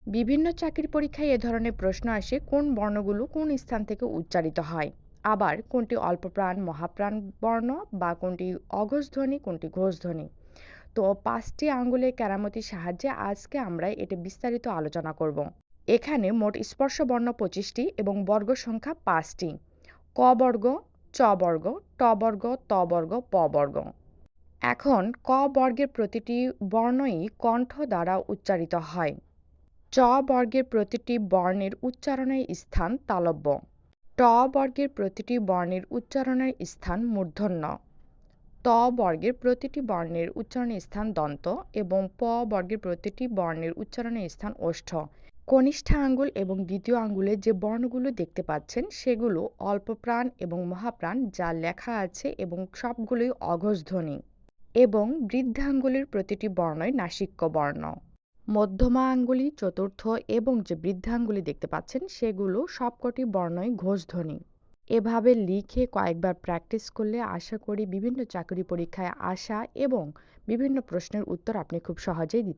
বিভিন্ন চাকরির পরীক্ষায় এ ধরনের প্রশ্ন আসে, কোন বর্ণগুলো কোন স্থান থেকে উচ্চারিত হয়, আবার কোনটি অল্পপ্রাণ মহাপ্রাণ বর্ণ, বা কোনটি অঘোষধ্বনি কোনটি ঘোষধ্বনি। তো 5টি আঙ্গুলের কেরামতির সাহায্যে আজকে আমরা এটা বিস্তারিত আলোচনা করব। এখানে মোট স্পর্শ বর্ণ 25টি এবং বর্গ সংখ্যা 5টি: ক বর্গ, চ বর্গ, ট বর্গ, ত বর্গ, প বর্গ। এখন ক বর্গের প্রতিটি বর্ণই কণ্ঠ দ্বারা উচ্চারিত হয়। চ বর্গের প্রতিটি বর্ণের উচ্চারণের স্থান তালব্য। ট বর্গের প্রতিটি বর্ণের উচ্চারণের স্থান মূর্ধন্য। ত বর্গের প্রতিটি বর্ণের উচ্চারণের স্থান দন্ত এবং প বর্গের প্রতিটি বর্ণের উচ্চারণের স্থান ওষ্ঠ। কনিষ্ঠ আঙ্গুল এবং দ্বিতীয় আঙ্গুলে যে বর্ণগুলো দেখতে পাচ্ছেন সেগুলো অল্পপ্রাণ এবং মহাপ্রাণ যা লেখা আছে, এবং সবগুলোই অঘোষধ্বনি। এবং বৃদ্ধাঙ্গুলির প্রতিটি বর্ণই নাসিক্য বর্ণ। মধ্যমা আঙ্গুলি, চতুর্থ এবং যে বৃদ্ধাঙ্গুলি দেখতে পাচ্ছেন সেগুলো সবকটি বর্ণই ঘোষধ্বনি। এভাবে লিখে কয়েকবার প্র্যাকটিস করলে আশা করি বিভিন্ন চাকরি পরীক্ষায় আসা এবং বিভিন্ন প্রশ্নের উত্তর আপনি খুব সহজেই দিতে